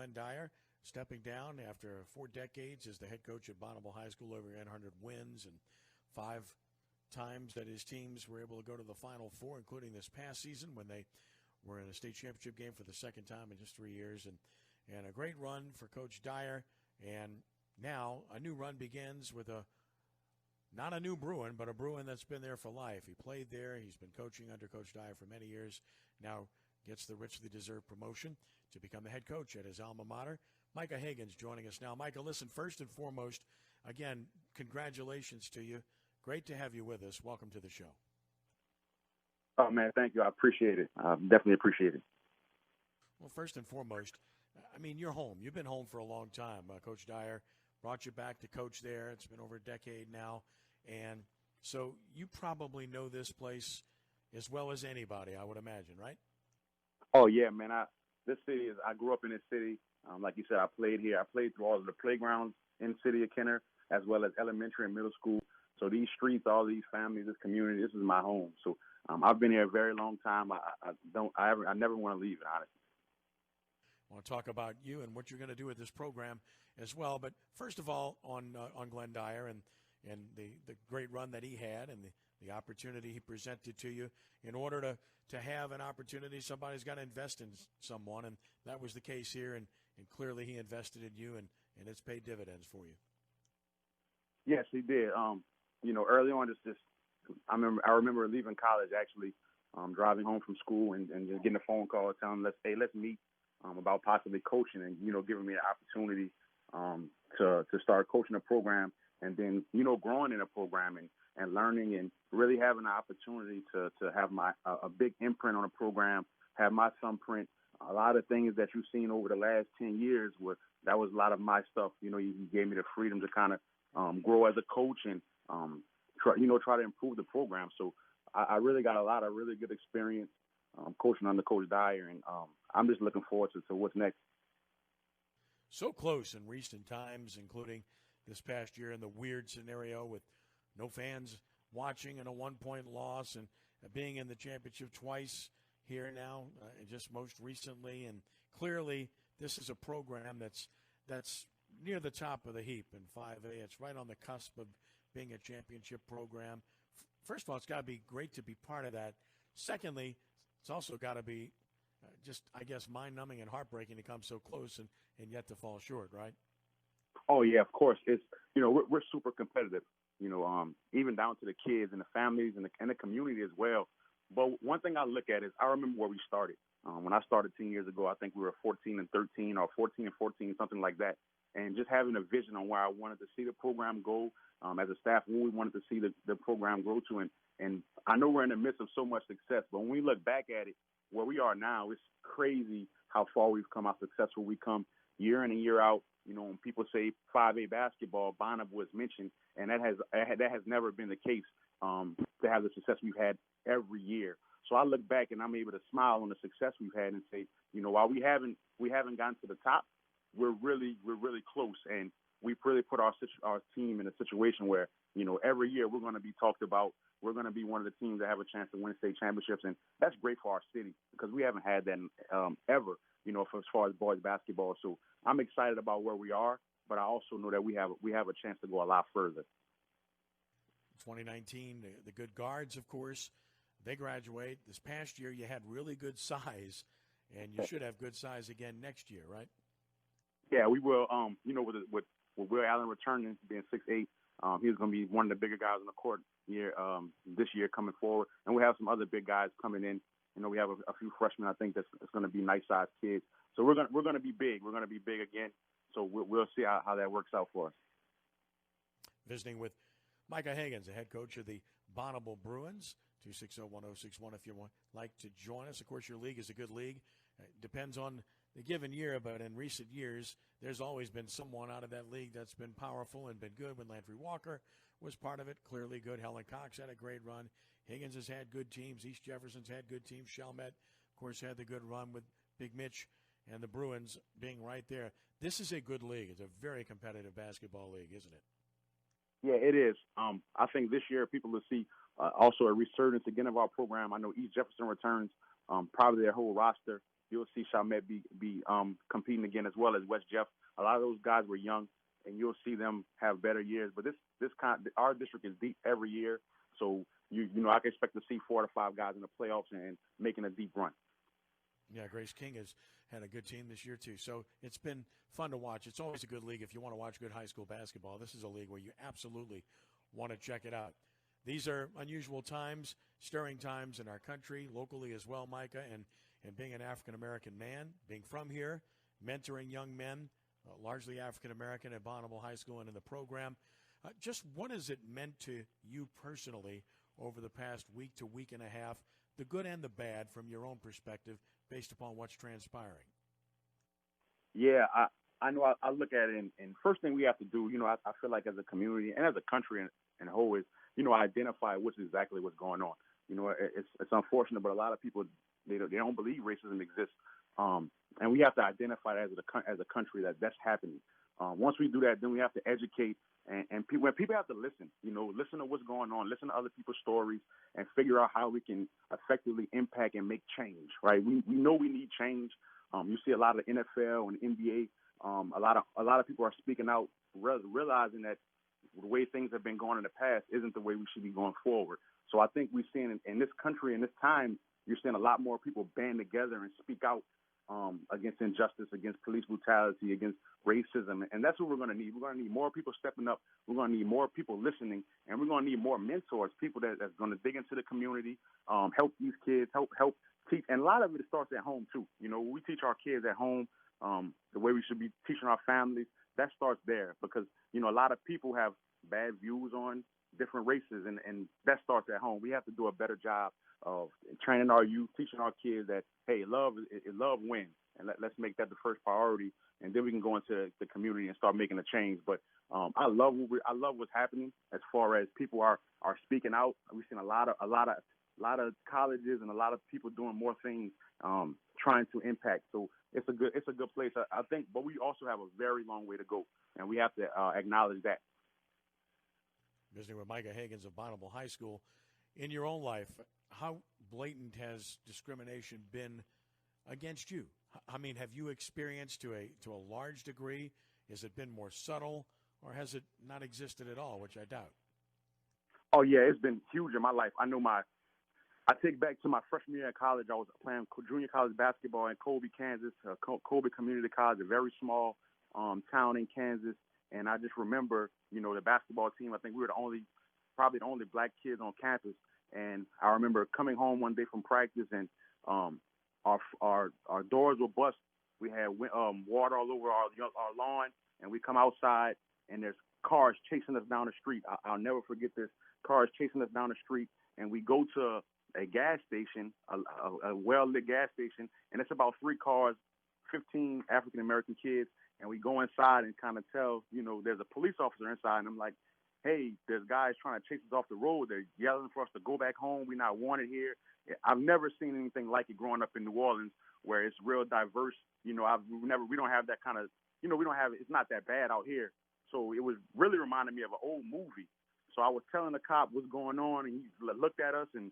Glenn Dyer, stepping down after 4 decades as the head coach at Bonnabel High School, over 800 wins, and 5 times that his teams were able to go to the Final Four, including this past season when they were in a state championship game for the second time in just 3 years. And a great run for Coach Dyer. And now a new run begins with not a new Bruin, but a Bruin that's been there for life. He played there. He's been coaching under Coach Dyer for many years. Now gets the richly deserved promotion to become the head coach at his alma mater. Micah Hagans joining us now. Micah, listen, first and foremost, again, congratulations to you. Great to have you with us. Welcome to the show. Oh, man, thank you. I appreciate it. Definitely appreciate it. Well, first and foremost, I mean, you're home. You've been home for a long time. Coach Dyer brought you back to coach there. It's been over a decade now. And so you probably know this place as well as anybody, I would imagine, right? Oh, yeah, man. I grew up in this city. Like you said, I played here. I played through all of the playgrounds in the city of Kenner, as well as elementary and middle school. So these streets, all these families, this community, this is my home. So I've been here a very long time. I never want to leave it, honestly. I want to talk about you and what you're going to do with this program as well. But first of all, on Glenn Dyer and the great run that he had and the opportunity he presented to you. In order to have an opportunity, somebody's got to invest in someone, and that was the case here. And clearly he invested in you, and it's paid dividends for you. Yes, he did. Early on, I remember leaving college, actually, driving home from school and just getting a phone call telling them, let's meet about possibly coaching and, giving me an opportunity to start coaching a program and then, growing in a program and learning and really having an opportunity to have a big imprint on a program, have my thumbprint. A lot of things that you've seen over the last 10 years, that was a lot of my stuff. You gave me the freedom to kind of grow as a coach and try to improve the program. So I really got a lot of really good experience coaching under Coach Dyer, and I'm just looking forward to what's next. So close in recent times, including this past year in the weird scenario with no fans watching and a 1-point loss, and being in the championship twice here now, just most recently. And clearly this is a program that's near the top of the heap in 5A. It's right on the cusp of being a championship program. First of all, it's got to be great to be part of that. Secondly, it's also got to be just, I guess, mind-numbing and heartbreaking to come so close and yet to fall short, right? Oh, yeah, of course. It's, we're super competitive, even down to the kids and the families and the community as well. But one thing I look at is I remember where we started. When I started 10 years ago, I think we were 14-13 or 14-14, something like that. And just having a vision on where I wanted to see the program go as a staff, where we wanted to see the program grow to. And I know we're in the midst of so much success, but when we look back at it, where we are now, it's crazy how far we've come, how successful we come year in and year out. When people say 5A basketball, Bonnabel is mentioned, and that has never been the case to have the success we've had every year. So I look back and I'm able to smile on the success we've had and say, while we haven't gotten to the top, we're really close, and we've really put our team in a situation where every year we're going to be talked about. We're going to be one of the teams that have a chance to win state championships, and that's great for our city because we haven't had that ever, as far as boys basketball. So I'm excited about where we are, but I also know that we have a chance to go a lot further. 2019, the good guards, of course, they graduate. This past year, you had really good size, and you should have good size again next year, right? Yeah, we will. With Will Allen returning, being 6'8", he's going to be one of the bigger guys on the court this year coming forward. And we have some other big guys coming in. We have a few freshmen. I think that's going to be nice-sized kids. So we're going to be big. We're going to be big again. So we'll see how that works out for us. Visiting with Micah Hagans, the head coach of the Bonnabel Bruins. 260-1061 if you would like to join us. Of course, your league is a good league. It depends on the given year, but in recent years, there's always been someone out of that league that's been powerful and been good. When Landry Walker was part of it, clearly good. Helen Cox had a great run. Higgins has had good teams. East Jefferson's had good teams. Chalmette, of course, had the good run with Big Mitch and the Bruins being right there. This is a good league. It's a very competitive basketball league, isn't it? Yeah, it is. I think this year people will see also a resurgence again of our program. I know East Jefferson returns probably their whole roster. You'll see Chalmette be competing again, as well as West Jeff. A lot of those guys were young, and you'll see them have better years. But our district is deep every year, so I can expect to see 4 to 5 guys in the playoffs and making a deep run. Yeah, Grace King has had a good team this year too, so it's been fun to watch. It's always a good league if you want to watch good high school basketball. This is a league where you absolutely want to check it out. These are unusual times, stirring times in our country, locally as well, Micah, and being an African-American man, being from here, mentoring young men, largely African-American at Bonnabel High School and in the program. Just what has it meant to you personally over the past week to week and a half, the good and the bad from your own perspective based upon what's transpiring? Yeah, I know I look at it, and first thing we have to do, I feel like as a community and as a country in whole is, identify what's going on. It's unfortunate, but a lot of people, they don't believe racism exists. And we have to identify it as a country that's happening. Once we do that, then we have to educate and people have to listen, listen to what's going on, listen to other people's stories, and figure out how we can effectively impact and make change. Right? We know we need change. You see a lot of NFL and NBA. A lot of people are speaking out, realizing that the way things have been going in the past isn't the way we should be going forward. So I think we're seeing in this country, in this time, you're seeing a lot more people band together and speak out against injustice, against police brutality, against racism. And that's what we're going to need. We're going to need more people stepping up. We're going to need more people listening. And we're going to need more mentors, people that's going to dig into the community, help these kids, help teach. And a lot of it starts at home, too. We teach our kids at home the way we should be teaching our families. That starts there because, a lot of people have bad views on different races, and that starts at home. We have to do a better job of training our youth, teaching our kids that, hey, love wins, and let's make that the first priority, and then we can go into the community and start making a change. But I love what's happening as far as people are speaking out. We've seen a lot of colleges and a lot of people doing more things, trying to impact. So it's a good place, I think. But we also have a very long way to go, and we have to acknowledge that. Visiting with Micah Hagans of Bonnabel High School. In your own life, how blatant has discrimination been against you? I mean, have you experienced to a large degree? Has it been more subtle, or has it not existed at all, which I doubt? Oh, yeah, it's been huge in my life. I take back to my freshman year in college. I was playing junior college basketball in Colby, Kansas, Colby Community College, a very small town in Kansas. And I just remember, the basketball team, I think we were probably the only black kids on campus. And I remember coming home one day from practice, and our doors were bust. We had water all over our lawn, and we come outside, and there's cars chasing us down the street. I'll never forget this. Cars chasing us down the street, and we go to a gas station, a well-lit gas station, and it's about 3 cars, 15 African-American kids, and we go inside and kind of tell, there's a police officer inside, and I'm like, hey, there's guys trying to chase us off the road. They're yelling for us to go back home. We're not wanted here. I've never seen anything like it growing up in New Orleans, where it's real diverse. We don't have that kind of, it's not that bad out here. So it was really reminding me of an old movie. So I was telling the cop what's going on, and he looked at us and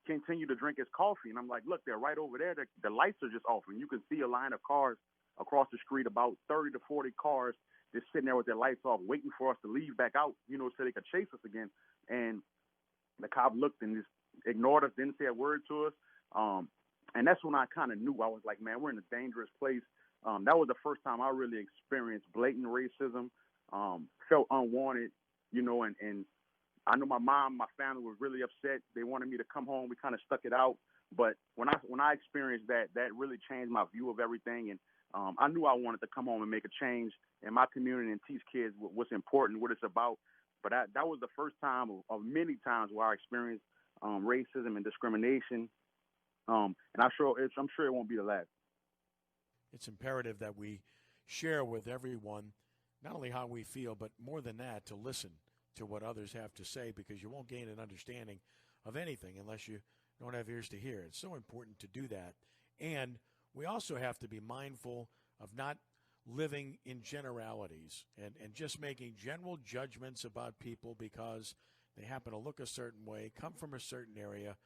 continued to drink his coffee. And I'm like, look, they're right over there. The lights are just off, and you can see a line of cars across the street, about 30 to 40 cars just sitting there with their lights off, waiting for us to leave back out, so they could chase us again. And the cop looked and just ignored us, didn't say a word to us. And that's when I kind of knew. I was like, man, we're in a dangerous place. That was the first time I really experienced blatant racism, felt unwanted, and I know my mom, my family was really upset. They wanted me to come home. We kind of stuck it out. But when I experienced that really changed my view of everything. And I knew I wanted to come home and make a change in my community and teach kids what's important, what it's about. But that was the first time of many times where I experienced racism and discrimination. And I'm sure it won't be the last. It's imperative that we share with everyone not only how we feel, but more than that, to listen to what others have to say, because you won't gain an understanding of anything unless you don't have ears to hear. It's so important to do that. And we also have to be mindful of not living in generalities and just making general judgments about people because they happen to look a certain way, come from a certain area,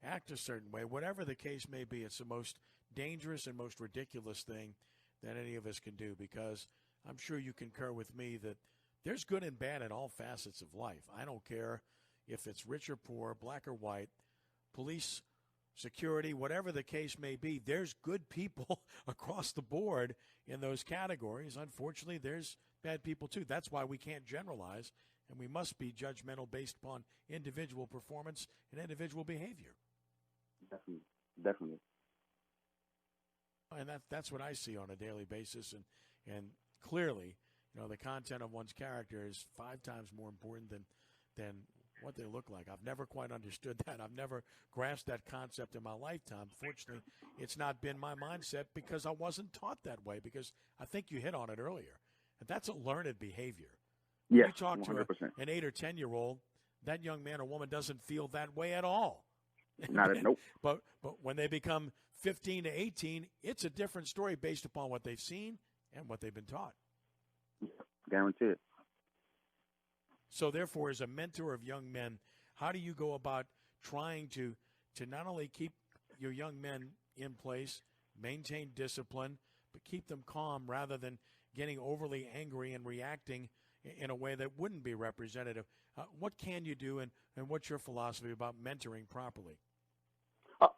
act a certain way. Whatever the case may be, it's the most dangerous and most ridiculous thing that any of us can do, because I'm sure you concur with me that there's good and bad in all facets of life. I don't care if it's rich or poor, black or white, police, security, whatever the case may be. There's good people across the board in those categories. Unfortunately, there's bad people too. That's why we can't generalize, and we must be judgmental based upon individual performance and individual behavior. Definitely. And that's what I see on a daily basis, and clearly, the content of one's character is 5 times more important than what they look like. I've never quite understood that. I've never grasped that concept in my lifetime. Fortunately, it's not been my mindset because I wasn't taught that way, because I think you hit on it earlier. And that's a learned behavior. When yes, you talk 100%. to an 8 or 10-year-old, that young man or woman doesn't feel that way at all. Nope. But when they become 15 to 18, it's a different story based upon what they've seen and what they've been taught. Guaranteed. So, therefore, as a mentor of young men, how do you go about trying to not only keep your young men in place, maintain discipline, but keep them calm rather than getting overly angry and reacting in a way that wouldn't be representative? What can you do, and what's your philosophy about mentoring properly?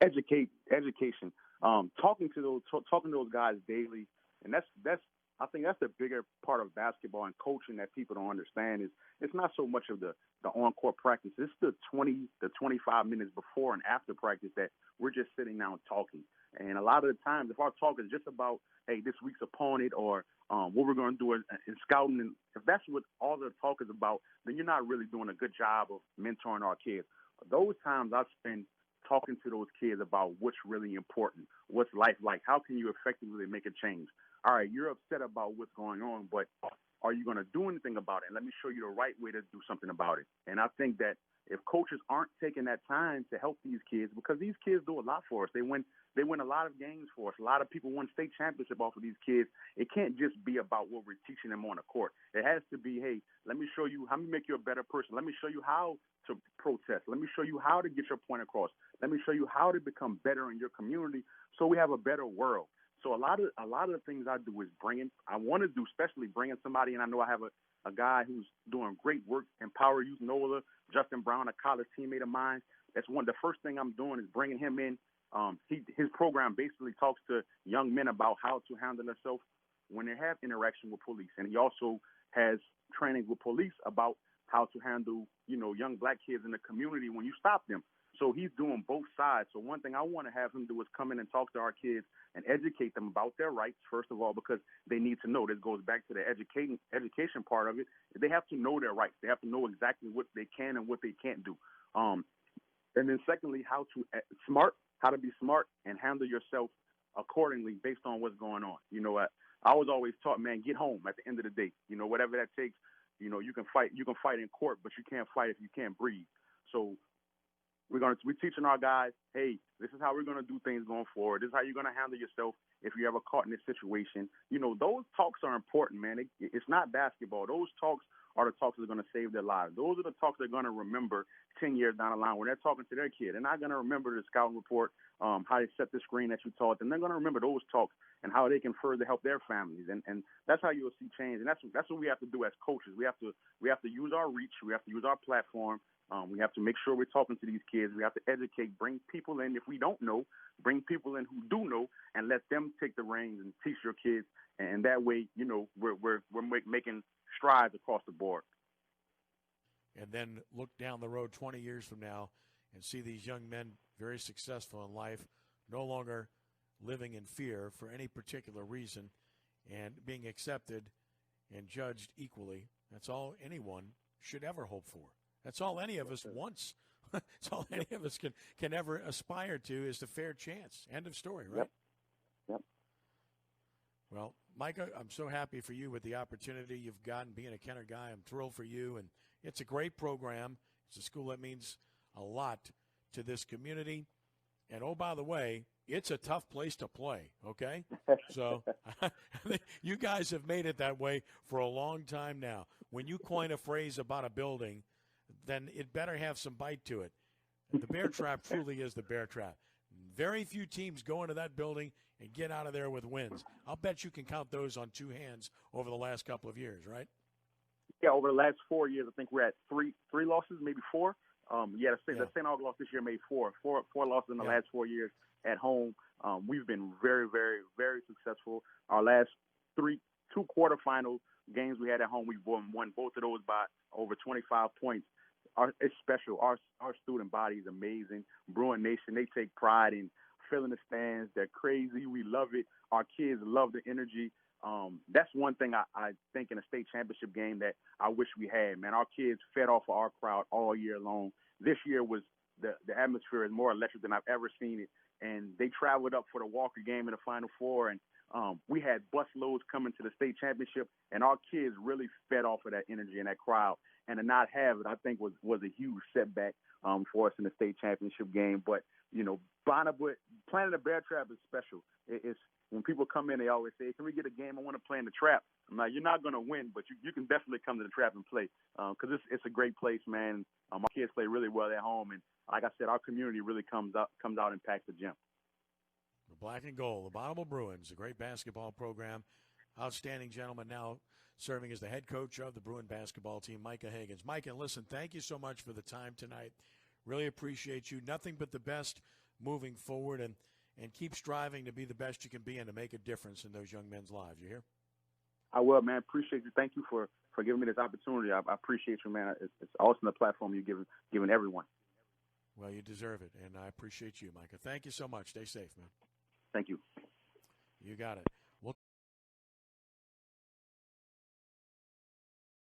Education. Talking to those guys daily, and that's I think that's the bigger part of basketball and coaching that people don't understand. Is it's not so much of the on-court practice. It's the 20 to 25 minutes before and after practice that we're just sitting down talking. And a lot of the times, if our talk is just about, hey, this week's opponent or what we're going to do in scouting, and if that's what all the talk is about, then you're not really doing a good job of mentoring our kids. Those times I spend talking to those kids about what's really important, what's life like, how can you effectively make a change. All right, you're upset about what's going on, but are you going to do anything about it? And let me show you the right way to do something about it. And I think that if coaches aren't taking that time to help these kids, because these kids do a lot for us. They win a lot of games for us. A lot of people win state championship off of these kids. It can't just be about what we're teaching them on the court. It has to be, hey, let me show you how to make you a better person. Let me show you how to protest. Let me show you how to get your point across. Let me show you how to become better in your community so we have a better world. So a lot of the things I do is especially bringing somebody, and I know I have a guy who's doing great work in Power Youth, NOLA, Justin Brown, a college teammate of mine. That's the first thing I'm doing is bringing him in. His program basically talks to young men about how to handle themselves when they have interaction with police. And he also has training with police about how to handle, young black kids in the community when you stop them. So he's doing both sides. So one thing I want to have him do is come in and talk to our kids and educate them about their rights, first of all, because they need to know. This goes back to the education part of it. They have to know their rights. They have to know exactly what they can and what they can't do. And then secondly, how to be smart and handle yourself accordingly based on what's going on. I was always taught, man, get home at the end of the day. Whatever that takes, you can fight in court, but you can't fight if you can't breathe. So we're teaching our guys, hey, this is how we're going to do things going forward. This is how you're going to handle yourself if you're ever caught in this situation. Those talks are important, man. It's not basketball. Those talks are the talks that are going to save their lives. Those are the talks they're going to remember 10 years down the line when they're talking to their kid. They're not going to remember the scouting report, how they set the screen that you taught them. They're going to remember those talks and how they can further help their families. And that's how you'll see change. And that's what we have to do as coaches. We have to use our reach. We have to use our platform. We have to make sure we're talking to these kids. We have to educate, bring people in. If we don't know, bring people in who do know, and let them take the reins and teach your kids. And that way, we're making strides across the board. And then look down the road 20 years from now and see these young men very successful in life, no longer living in fear for any particular reason, and being accepted and judged equally. That's all anyone should ever hope for. That's all any of us wants. That's all any of us can ever aspire to is the fair chance. End of story, right? Yep. Well, Micah, I'm so happy for you with the opportunity you've gotten being a Kenner guy. I'm thrilled for you, and it's a great program. It's a school that means a lot to this community. And, oh, by the way, it's a tough place to play, okay? So you guys have made it that way for a long time now. When you coin a phrase about a building, then it better have some bite to it. The Bear Trap truly is the Bear Trap. Very few teams go into that building and get out of there with wins. I'll bet you can count those on two hands over the last couple of years, right? Yeah, over the last 4 years, I think we're at three losses, maybe four. The St. Aug loss this year made four losses in the last 4 years at home. We've been very, very, very successful. Our last two quarterfinal games we had at home, we won both of those by over 25 points. It's special. Our student body is amazing. Bruin Nation, they take pride in filling the stands. They're crazy. We love it. Our kids love the energy. That's one thing I think in a state championship game that I wish we had, man. Our kids fed off of our crowd all year long. This year was the atmosphere is more electric than I've ever seen it. And they traveled up for the Walker game in the Final Four, and we had bus loads coming to the state championship, and our kids really fed off of that energy and that crowd. And to not have it, I think, was a huge setback for us in the state championship game. But, Bonnabel, playing in the bear trap is special. It's when people come in, they always say, can we get a game? I want to play in the trap. I'm like, you're not going to win, but you can definitely come to the trap and play because it's a great place, man. Our kids play really well at home. And like I said, our community really comes out and packs the gym. The black and gold, the Bonnabel Bruins, a great basketball program. Outstanding gentleman now serving as the head coach of the Bruin basketball team, Micah Hagans. Micah, listen, thank you so much for the time tonight. Really appreciate you. Nothing but the best moving forward, and keep striving to be the best you can be and to make a difference in those young men's lives. You hear? I will, man. Appreciate you. Thank you for giving me this opportunity. I appreciate you, man. It's awesome, the platform you're giving everyone. Well, you deserve it, and I appreciate you, Micah. Thank you so much. Stay safe, man. Thank you. You got it.